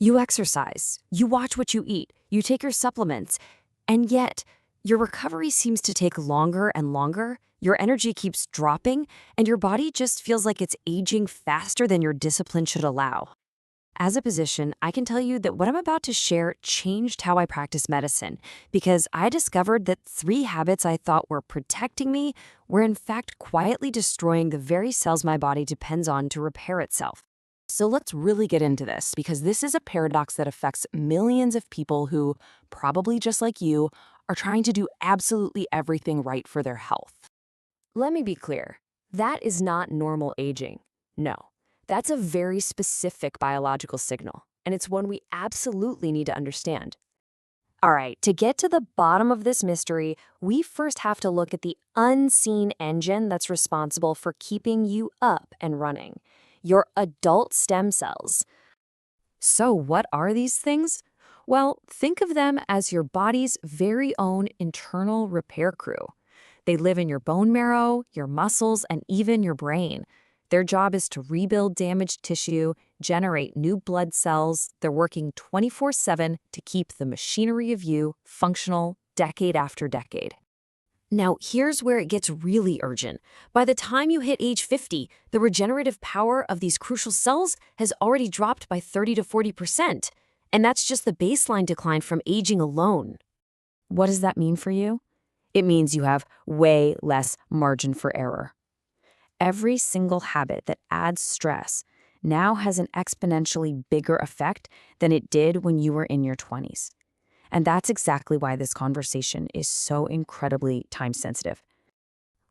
You exercise, you watch what you eat, you take your supplements, and yet your recovery seems to take longer and longer. Your energy keeps dropping, and your body just feels like it's aging faster than your discipline should allow. As a physician, I can tell you that what I'm about to share changed how I practice medicine because I discovered that 3 habits I thought were protecting me were in fact quietly destroying the very cells my body depends on to repair itself. So let's really get into this because this is a paradox that affects millions of people who, probably just like you, are trying to do absolutely everything right for their health. Let me be clear. That is not normal aging. No. That's a very specific biological signal, and it's one we absolutely need to understand. All right, to get to the bottom of this mystery, we first have to look at the unseen engine that's responsible for keeping you up and running, your adult stem cells. So what are these things? Well, think of them as your body's very own internal repair crew. They live in your bone marrow, your muscles, and even your brain. Their job is to rebuild damaged tissue, generate new blood cells. They're working 24/7 to keep the machinery of you functional decade after decade. Now, here's where it gets really urgent. By the time you hit age 50, the regenerative power of these crucial cells has already dropped by 30 to 40%. And that's just the baseline decline from aging alone. What does that mean for you? It means you have way less margin for error. Every single habit that adds stress now has an exponentially bigger effect than it did when you were in your 20s. And that's exactly why this conversation is so incredibly time-sensitive.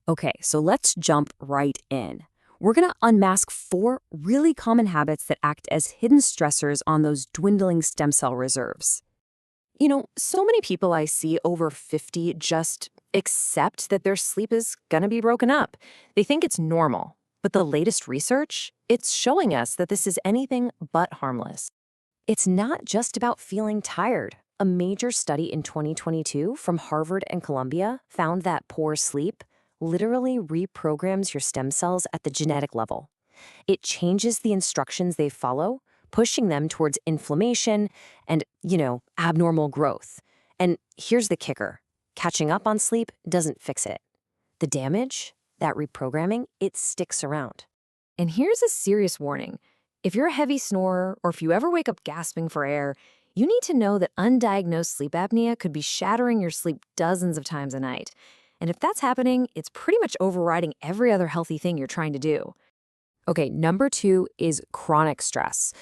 Okay, so let's jump right in. We're going to unmask 4 really common habits that act as hidden stressors on those dwindling stem cell reserves. So many people I see over 50 just accept that their sleep is going to be broken up. They think it's normal. But the latest research, it's showing us that this is anything but harmless. It's not just about feeling tired. A major study in 2022 from Harvard and Columbia found that poor sleep literally reprograms your stem cells at the genetic level. It changes the instructions they follow, pushing them towards inflammation and, abnormal growth. And here's the kicker. Catching up on sleep doesn't fix it. The damage, that reprogramming, it sticks around. And here's a serious warning. If you're a heavy snorer or if you ever wake up gasping for air, you need to know that undiagnosed sleep apnea could be shattering your sleep dozens of times a night. And if that's happening, it's pretty much overriding every other healthy thing you're trying to do. Okay, number 2 is chronic stress.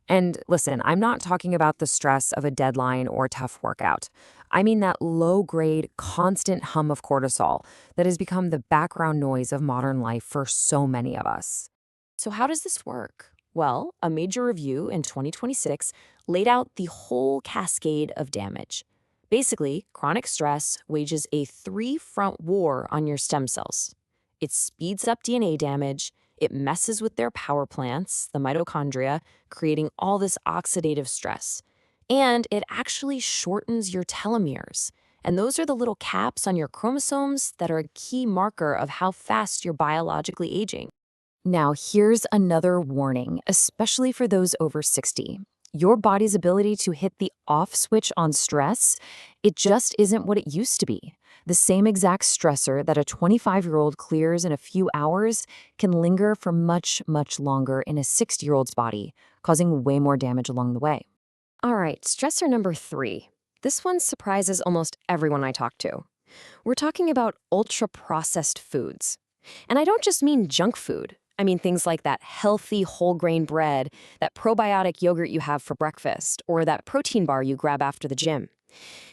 And listen, I'm not talking about the stress of a deadline or tough workout. I mean that low-grade, constant hum of cortisol that has become the background noise of modern life for so many of us. So how does this work? Well, a major review in 2026 laid out the whole cascade of damage. Basically, chronic stress wages a 3-front war on your stem cells. It speeds up DNA damage, it messes with their power plants, the mitochondria, creating all this oxidative stress. And it actually shortens your telomeres. And those are the little caps on your chromosomes that are a key marker of how fast you're biologically aging. Now, here's another warning, especially for those over 60. Your body's ability to hit the off switch on stress, it just isn't what it used to be. The same exact stressor that a 25-year-old clears in a few hours can linger for much, much longer in a 60-year-old's body, causing way more damage along the way. All right, stressor number 3. This one surprises almost everyone I talk to. We're talking about ultra-processed foods. And I don't just mean junk food. I mean things like that healthy whole grain bread, that probiotic yogurt you have for breakfast, or that protein bar you grab after the gym.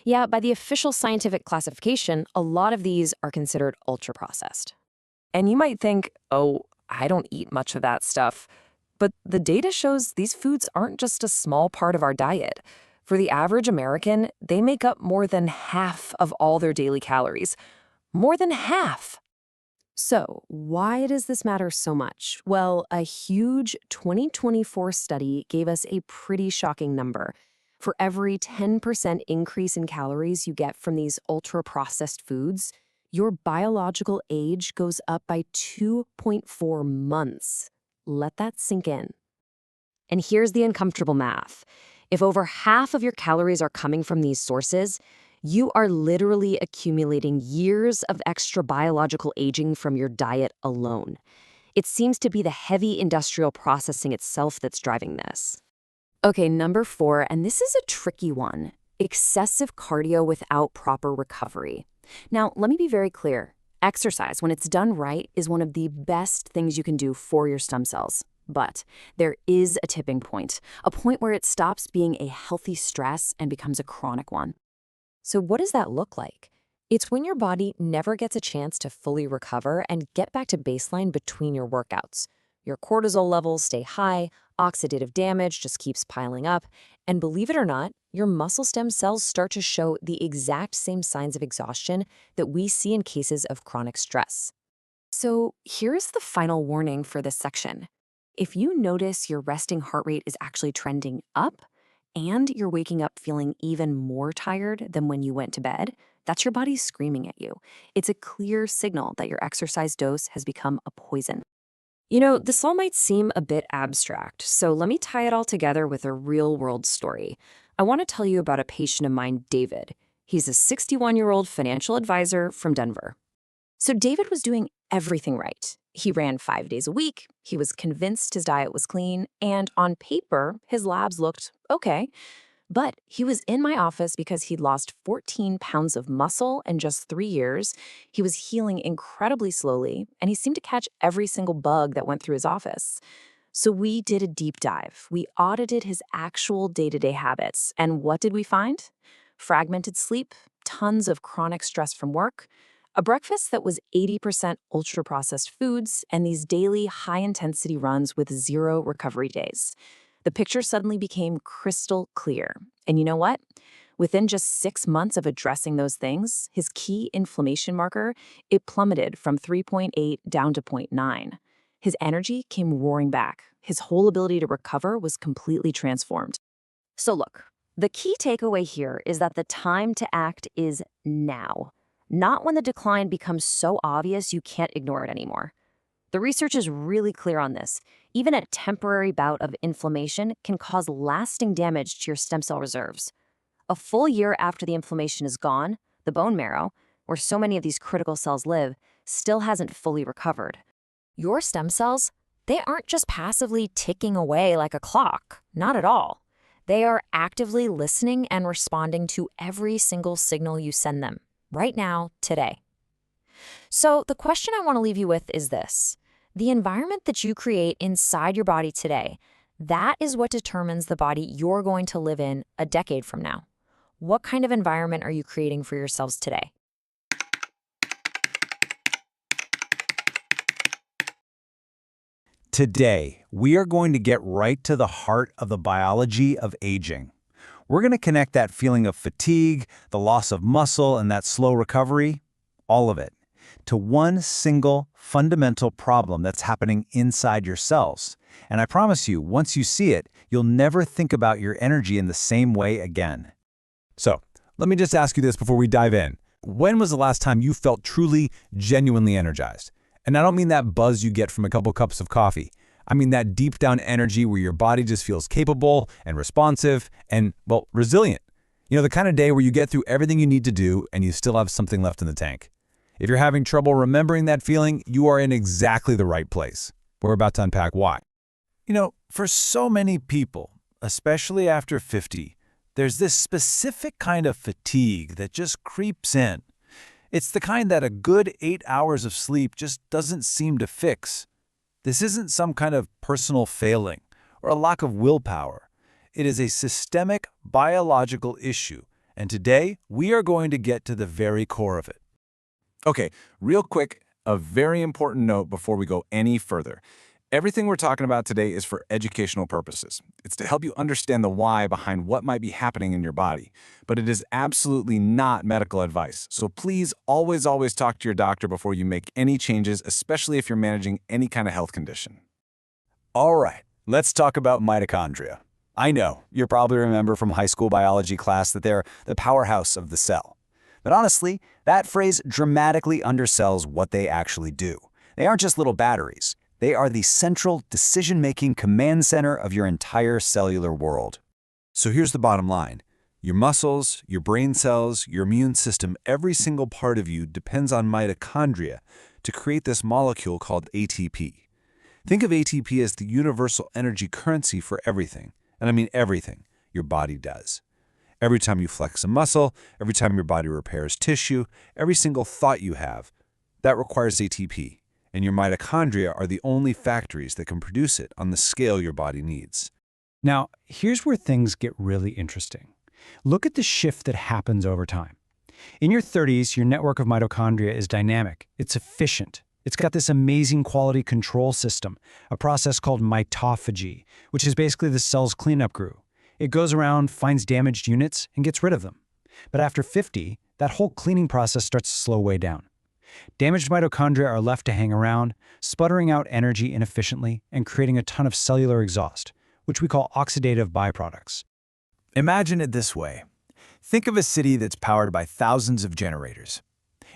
Yeah, by the official scientific classification, a lot of these are considered ultra-processed. And you might think, oh, I don't eat much of that stuff. But the data shows these foods aren't just a small part of our diet. For the average American, they make up more than half of all their daily calories. More than half! So, why does this matter so much? Well, a huge 2024 study gave us a pretty shocking number. For every 10% increase in calories you get from these ultra-processed foods, your biological age goes up by 2.4 months. Let that sink in. And here's the uncomfortable math. If over half of your calories are coming from these sources, you are literally accumulating years of extra biological aging from your diet alone. It seems to be the heavy industrial processing itself that's driving this. Okay, number 4, and this is a tricky one: excessive cardio without proper recovery. Now, let me be very clear. Exercise, when it's done right, is one of the best things you can do for your stem cells. But there is a tipping point, a point where it stops being a healthy stress and becomes a chronic one. So what does that look like? It's when your body never gets a chance to fully recover and get back to baseline between your workouts. Your cortisol levels stay high, oxidative damage just keeps piling up, and believe it or not, your muscle stem cells start to show the exact same signs of exhaustion that we see in cases of chronic stress. So here's the final warning for this section. If you notice your resting heart rate is actually trending up and you're waking up feeling even more tired than when you went to bed, that's your body screaming at you. It's a clear signal that your exercise dose has become a poison. This all might seem a bit abstract, so let me tie it all together with a real-world story. I want to tell you about a patient of mine, David. He's a 61-year-old financial advisor from Denver. So David was doing everything right. He ran 5 days a week, he was convinced his diet was clean, and on paper, his labs looked okay. But he was in my office because he'd lost 14 pounds of muscle in just 3 years. He was healing incredibly slowly, and he seemed to catch every single bug that went through his office. So we did a deep dive. We audited his actual day-to-day habits, and what did we find? Fragmented sleep, tons of chronic stress from work, a breakfast that was 80% ultra-processed foods, and these daily high-intensity runs with 0 recovery days. The picture suddenly became crystal clear. And you know what? Within just 6 months of addressing those things, his key inflammation marker, it plummeted from 3.8 down to 0.9. His energy came roaring back. His whole ability to recover was completely transformed. So look, the key takeaway here is that the time to act is now, not when the decline becomes so obvious you can't ignore it anymore. The research is really clear on this. Even a temporary bout of inflammation can cause lasting damage to your stem cell reserves. A full year after the inflammation is gone, the bone marrow, where so many of these critical cells live, still hasn't fully recovered. Your stem cells, they aren't just passively ticking away like a clock. Not at all. They are actively listening and responding to every single signal you send them, right now, today. So the question I want to leave you with is this. The environment that you create inside your body today, that is what determines the body you're going to live in a decade from now. What kind of environment are you creating for yourselves today? Today, we are going to get right to the heart of the biology of aging. We're going to connect that feeling of fatigue, the loss of muscle, and that slow recovery, all of it, to one single fundamental problem that's happening inside your cells. And I promise you, once you see it, you'll never think about your energy in the same way again. So, let me just ask you this before we dive in. When was the last time you felt truly, genuinely energized? And I don't mean that buzz you get from a couple cups of coffee. I mean that deep down energy where your body just feels capable and responsive and, well, resilient. The kind of day where you get through everything you need to do and you still have something left in the tank. If you're having trouble remembering that feeling, you are in exactly the right place. We're about to unpack why. For so many people, especially after 50, there's this specific kind of fatigue that just creeps in. It's the kind that a good 8 hours of sleep just doesn't seem to fix. This isn't some kind of personal failing or a lack of willpower. It is a systemic biological issue, and today we are going to get to the very core of it. Okay, real quick, a very important note before we go any further. Everything we're talking about today is for educational purposes. It's to help you understand the why behind what might be happening in your body. But it is absolutely not medical advice. So please always talk to your doctor before you make any changes, especially if you're managing any kind of health condition. All right, let's talk about mitochondria. I know, you probably remember from high school biology class that they're the powerhouse of the cell. But honestly, that phrase dramatically undersells what they actually do. They aren't just little batteries. They are the central decision-making command center of your entire cellular world. So here's the bottom line. Your muscles, your brain cells, your immune system, every single part of you depends on mitochondria to create this molecule called ATP. Think of ATP as the universal energy currency for everything, and I mean everything your body does. Every time you flex a muscle, every time your body repairs tissue, every single thought you have, that requires ATP, and your mitochondria are the only factories that can produce it on the scale your body needs. Now, here's where things get really interesting. Look at the shift that happens over time. In your 30s, your network of mitochondria is dynamic. It's efficient. It's got this amazing quality control system, a process called mitophagy, which is basically the cell's cleanup crew. It goes around, finds damaged units, and gets rid of them. But after 50, that whole cleaning process starts to slow way down. Damaged mitochondria are left to hang around, sputtering out energy inefficiently and creating a ton of cellular exhaust, which we call oxidative byproducts. Imagine it this way. Think of a city that's powered by thousands of generators.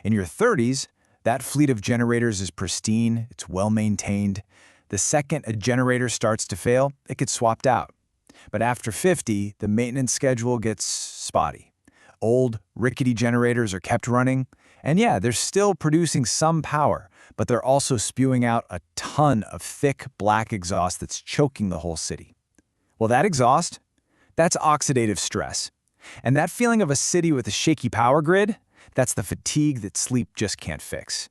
In your 30s, that fleet of generators is pristine, it's well-maintained. The second a generator starts to fail, it gets swapped out. But after 50, the maintenance schedule gets spotty. Old, rickety generators are kept running, and yeah, they're still producing some power, but they're also spewing out a ton of thick, black exhaust that's choking the whole city. Well, that exhaust, that's oxidative stress. And that feeling of a city with a shaky power grid, that's the fatigue that sleep just can't fix.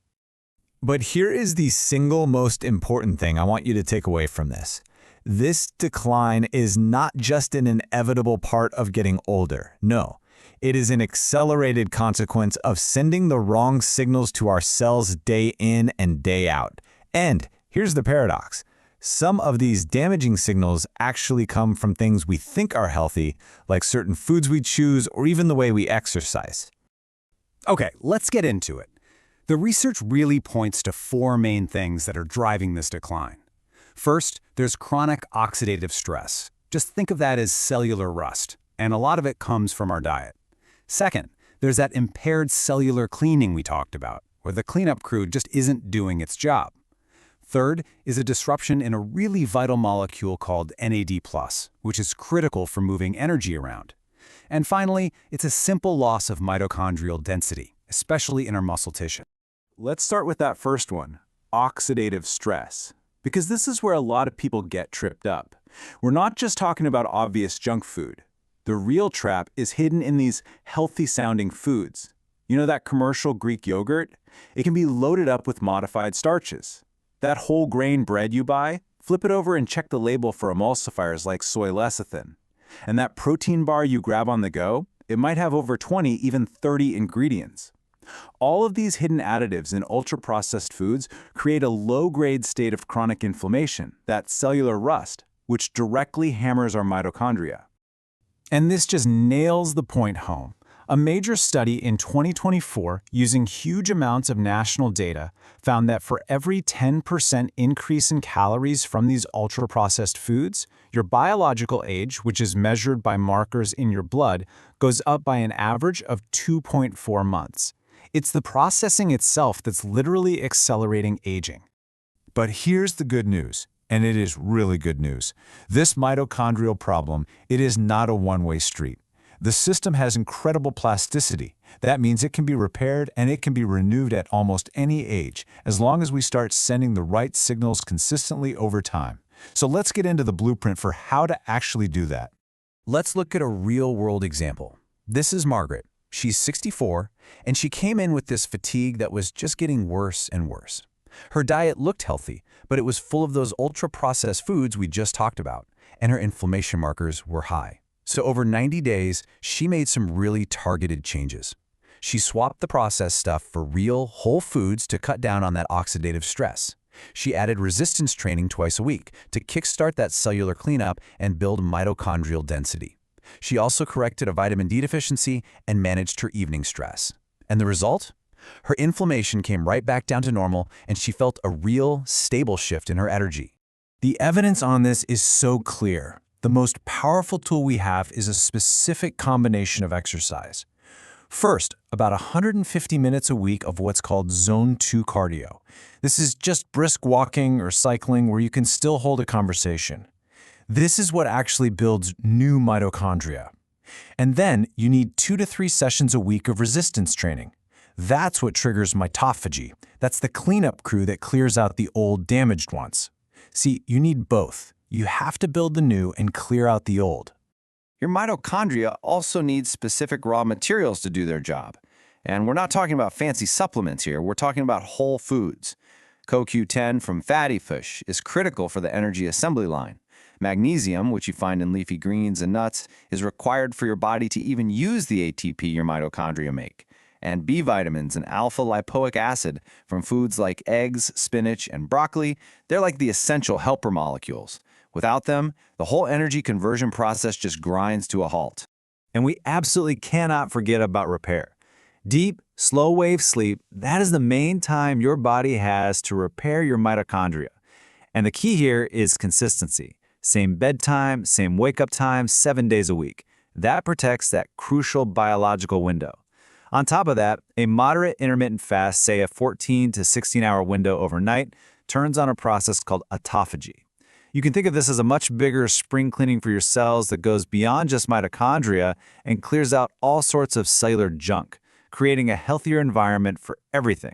But here is the single most important thing I want you to take away from this. This decline is not just an inevitable part of getting older. No, it is an accelerated consequence of sending the wrong signals to our cells day in and day out. And here's the paradox. Some of these damaging signals actually come from things we think are healthy, like certain foods we choose or even the way we exercise. Okay, let's get into it. The research really points to four main things that are driving this decline. First, there's chronic oxidative stress. Just think of that as cellular rust, and a lot of it comes from our diet. Second, there's that impaired cellular cleaning we talked about, where the cleanup crew just isn't doing its job. Third is a disruption in a really vital molecule called NAD+, which is critical for moving energy around. And finally, it's a simple loss of mitochondrial density, especially in our muscle tissue. Let's start with that first one, oxidative stress, because this is where a lot of people get tripped up. We're not just talking about obvious junk food. The real trap is hidden in these healthy-sounding foods. You know that commercial Greek yogurt? It can be loaded up with modified starches. That whole grain bread you buy, flip it over and check the label for emulsifiers like soy lecithin. And that protein bar you grab on the go, it might have over 20, even 30 ingredients. All of these hidden additives in ultra-processed foods create a low-grade state of chronic inflammation, that cellular rust, which directly hammers our mitochondria. And this just nails the point home. A major study in 2024, using huge amounts of national data, found that for every 10% increase in calories from these ultra-processed foods, your biological age, which is measured by markers in your blood, goes up by an average of 2.4 months. It's the processing itself that's literally accelerating aging. But here's the good news, and it is really good news. This mitochondrial problem, it is not a one-way street. The system has incredible plasticity. That means it can be repaired and it can be renewed at almost any age, as long as we start sending the right signals consistently over time. So let's get into the blueprint for how to actually do that. Let's look at a real-world example. This is Margaret. She's 64, and she came in with this fatigue that was just getting worse and worse. Her diet looked healthy, but it was full of those ultra-processed foods we just talked about, and her inflammation markers were high. So over 90 days, she made some really targeted changes. She swapped the processed stuff for real, whole foods to cut down on that oxidative stress. She added resistance training twice a week to kickstart that cellular cleanup and build mitochondrial density. She also corrected a vitamin D deficiency and managed her evening stress. And the result? Her inflammation came right back down to normal, and she felt a real, stable shift in her energy. The evidence on this is so clear. The most powerful tool we have is a specific combination of exercise. First, about 150 minutes a week of what's called Zone 2 cardio. This is just brisk walking or cycling where you can still hold a conversation. This is what actually builds new mitochondria. And then you need 2 to 3 sessions a week of resistance training. That's what triggers mitophagy. That's the cleanup crew that clears out the old damaged ones. See, you need both. You have to build the new and clear out the old. Your mitochondria also need specific raw materials to do their job. And we're not talking about fancy supplements here, we're talking about whole foods. CoQ10 from fatty fish is critical for the energy assembly line. Magnesium, which you find in leafy greens and nuts, is required for your body to even use the ATP your mitochondria make. And B vitamins and alpha-lipoic acid from foods like eggs, spinach, and broccoli, they're like the essential helper molecules. Without them, the whole energy conversion process just grinds to a halt. And we absolutely cannot forget about repair. Deep, slow-wave sleep, that is the main time your body has to repair your mitochondria. And the key here is consistency. Same bedtime, same wake-up time, 7 days a week. That protects that crucial biological window. On top of that, a moderate intermittent fast, say a 14 to 16-hour window overnight, turns on a process called autophagy. You can think of this as a much bigger spring cleaning for your cells that goes beyond just mitochondria and clears out all sorts of cellular junk, creating a healthier environment for everything.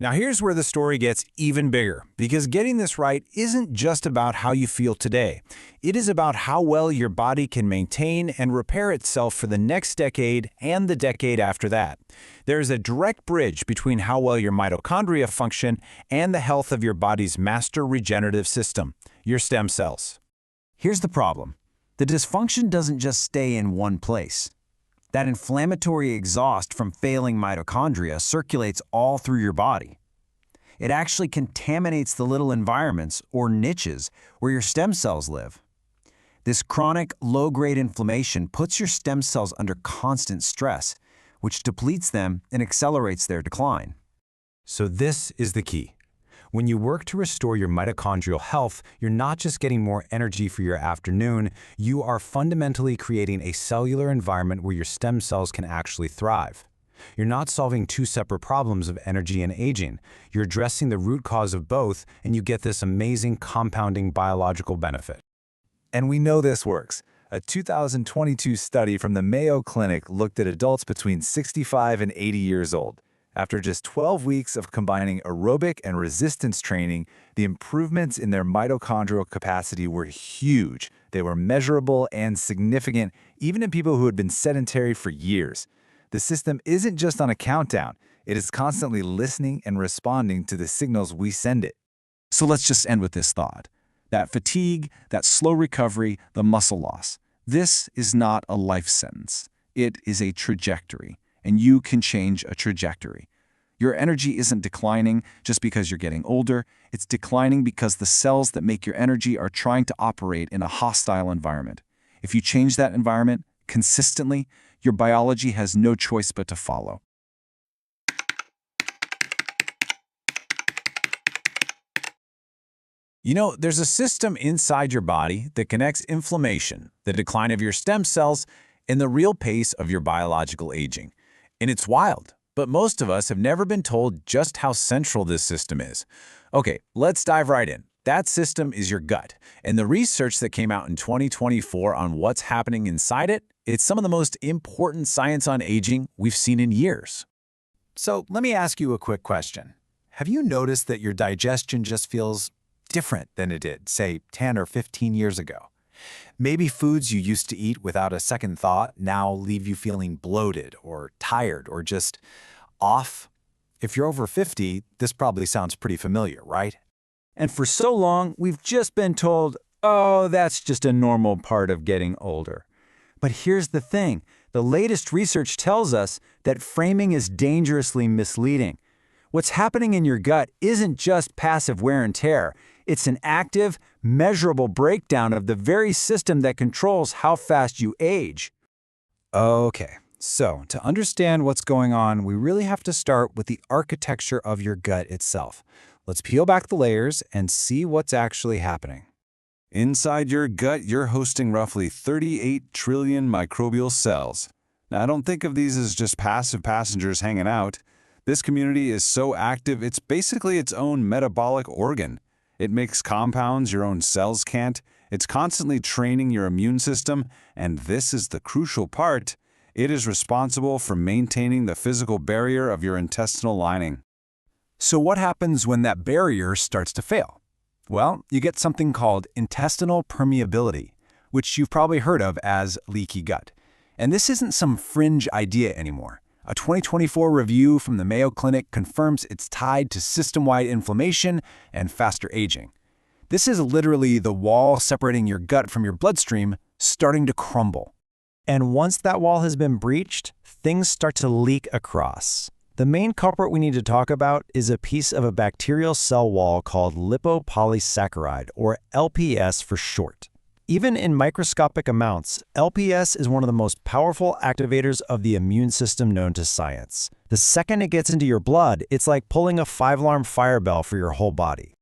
Now here's where the story gets even bigger, because getting this right isn't just about how you feel today. It is about how well your body can maintain and repair itself for the next decade and the decade after that. There is a direct bridge between how well your mitochondria function and the health of your body's master regenerative system, your stem cells. Here's the problem. The dysfunction doesn't just stay in one place. That inflammatory exhaust from failing mitochondria circulates all through your body. It actually contaminates the little environments, or niches, where your stem cells live. This chronic, low-grade inflammation puts your stem cells under constant stress, which depletes them and accelerates their decline. So this is the key. When you work to restore your mitochondrial health, you're not just getting more energy for your afternoon, you are fundamentally creating a cellular environment where your stem cells can actually thrive. You're not solving two separate problems of energy and aging. You're addressing the root cause of both, and you get this amazing compounding biological benefit. And we know this works. A 2022 study from the Mayo Clinic looked at adults between 65 and 80 years old. After just 12 weeks of combining aerobic and resistance training, the improvements in their mitochondrial capacity were huge. They were measurable and significant, even in people who had been sedentary for years. The system isn't just on a countdown. It is constantly listening and responding to the signals we send it. So let's just end with this thought. That fatigue, that slow recovery, the muscle loss. This is not a life sentence. It is a trajectory. And you can change a trajectory. Your energy isn't declining just because you're getting older. It's declining because the cells that make your energy are trying to operate in a hostile environment. If you change that environment consistently, your biology has no choice but to follow. You know, there's a system inside your body that connects inflammation, the decline of your stem cells, and the real pace of your biological aging. And it's wild, but most of us have never been told just how central this system is. Okay, let's dive right in. That system is your gut, and the research that came out in 2024 on what's happening inside it, it's some of the most important science on aging we've seen in years. So let me ask you a quick question. Have you noticed that your digestion just feels different than it did, say, 10 or 15 years ago? Maybe foods you used to eat without a second thought now leave you feeling bloated or tired or just off. If you're over 50, this probably sounds pretty familiar, right? And for so long, we've just been told, oh, that's just a normal part of getting older. But here's the thing. The latest research tells us that framing is dangerously misleading. What's happening in your gut isn't just passive wear and tear. It's an active, measurable breakdown of the very system that controls how fast you age. Okay, so to understand what's going on, we really have to start with the architecture of your gut itself. Let's peel back the layers and see what's actually happening. Inside your gut, you're hosting roughly 38 trillion microbial cells. Now, I don't think of these as just passive passengers hanging out. This community is so active, it's basically its own metabolic organ. It makes compounds your own cells can't. It's constantly training your immune system, and this is the crucial part. It is responsible for maintaining the physical barrier of your intestinal lining. So what happens when that barrier starts to fail? Well, you get something called intestinal permeability, which you've probably heard of as leaky gut. And this isn't some fringe idea anymore. A 2024 review from the Mayo Clinic confirms it's tied to system-wide inflammation and faster aging. This is literally the wall separating your gut from your bloodstream starting to crumble. And once that wall has been breached, things start to leak across. The main culprit we need to talk about is a piece of a bacterial cell wall called lipopolysaccharide, or LPS for short. Even in microscopic amounts, LPS is one of the most powerful activators of the immune system known to science. The second it gets into your blood, it's like pulling a 5-alarm fire bell for your whole body.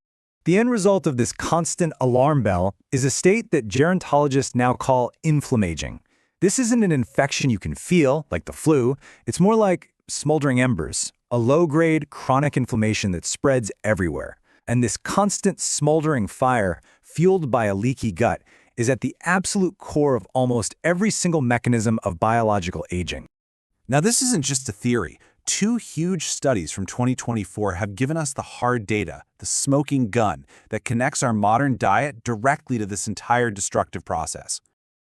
The end result of this constant alarm bell is a state that gerontologists now call inflammaging. This isn't an infection you can feel, like the flu. It's more like smoldering embers, a low-grade chronic inflammation that spreads everywhere. And this constant smoldering fire, fueled by a leaky gut, is at the absolute core of almost every single mechanism of biological aging. Now, this isn't just a theory. 2 huge studies from 2024 have given us the hard data, the smoking gun, that connects our modern diet directly to this entire destructive process.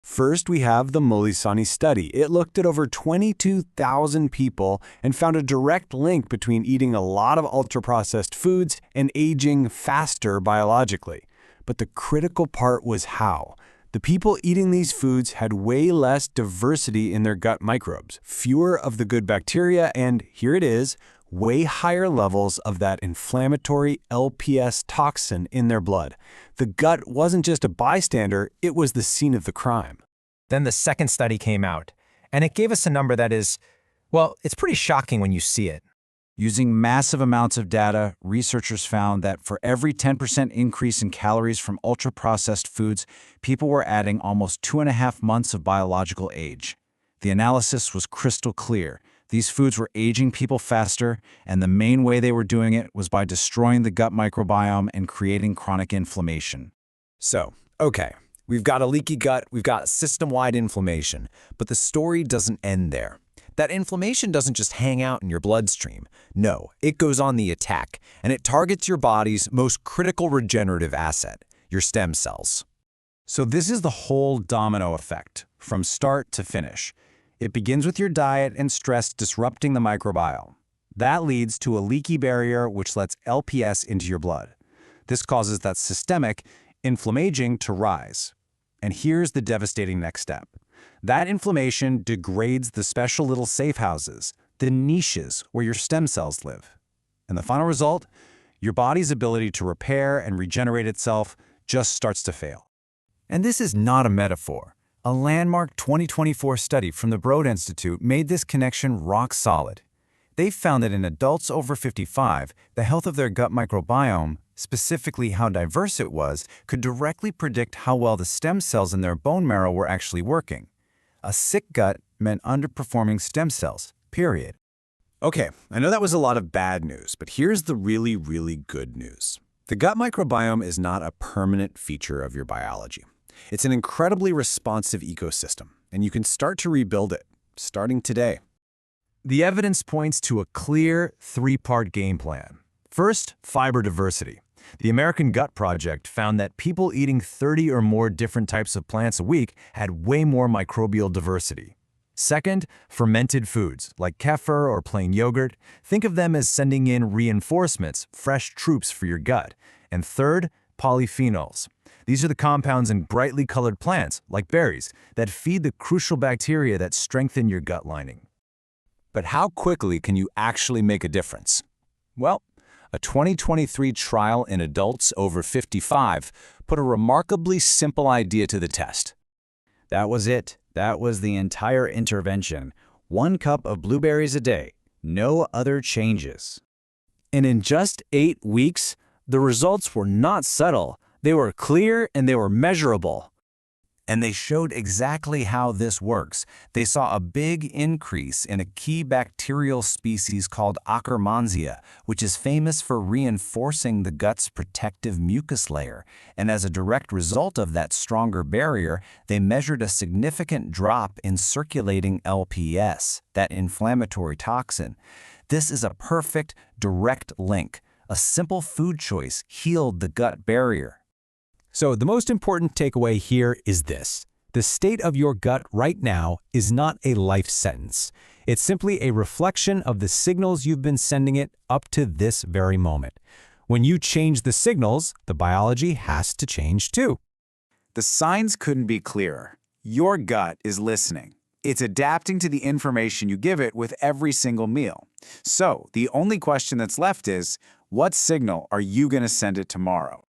First, we have the Molisani study. It looked at over 22,000 people and found a direct link between eating a lot of ultra-processed foods and aging faster biologically. But the critical part was how. The people eating these foods had way less diversity in their gut microbes, fewer of the good bacteria, and here it is, way higher levels of that inflammatory LPS toxin in their blood. The gut wasn't just a bystander, it was the scene of the crime. Then the second study came out, and it gave us a number that is, well, it's pretty shocking when you see it. Using massive amounts of data, researchers found that for every 10% increase in calories from ultra-processed foods, people were adding almost 2.5 months of biological age. The analysis was crystal clear. These foods were aging people faster, and the main way they were doing it was by destroying the gut microbiome and creating chronic inflammation. So, okay, we've got a leaky gut, we've got system-wide inflammation, but the story doesn't end there. That inflammation doesn't just hang out in your bloodstream. No, it goes on the attack, and it targets your body's most critical regenerative asset, your stem cells. So this is the whole domino effect, from start to finish. It begins with your diet and stress disrupting the microbiome. That leads to a leaky barrier which lets LPS into your blood. This causes that systemic inflammaging to rise. And here's the devastating next step. That inflammation degrades the special little safe houses, the niches where your stem cells live. And the final result? Your body's ability to repair and regenerate itself just starts to fail. And this is not a metaphor. A landmark 2024 study from the Broad Institute made this connection rock solid. They found that in adults over 55, the health of their gut microbiome, specifically how diverse it was, could directly predict how well the stem cells in their bone marrow were actually working. A sick gut meant underperforming stem cells, period. Okay, I know that was a lot of bad news, but here's the really, really good news. The gut microbiome is not a permanent feature of your biology. It's an incredibly responsive ecosystem, and you can start to rebuild it, starting today. The evidence points to a clear 3-part game plan. First, fiber diversity. The American Gut Project found that people eating 30 or more different types of plants a week had way more microbial diversity. Second, fermented foods, like kefir or plain yogurt. Think of them as sending in reinforcements, fresh troops for your gut. And third, polyphenols. These are the compounds in brightly colored plants, like berries, that feed the crucial bacteria that strengthen your gut lining. But how quickly can you actually make a difference? Well, a 2023 trial in adults over 55 put a remarkably simple idea to the test. That was it. That was the entire intervention. 1 cup of blueberries a day. No other changes. And in just 8 weeks, the results were not subtle. They were clear and they were measurable. And they showed exactly how this works. They saw a big increase in a key bacterial species called Akkermansia, which is famous for reinforcing the gut's protective mucus layer. And as a direct result of that stronger barrier, they measured a significant drop in circulating LPS, that inflammatory toxin. This is a perfect, direct link. A simple food choice healed the gut barrier. So the most important takeaway here is this. The state of your gut right now is not a life sentence. It's simply a reflection of the signals you've been sending it up to this very moment. When you change the signals, the biology has to change too. The signs couldn't be clearer. Your gut is listening. It's adapting to the information you give it with every single meal. So the only question that's left is, what signal are you going to send it tomorrow?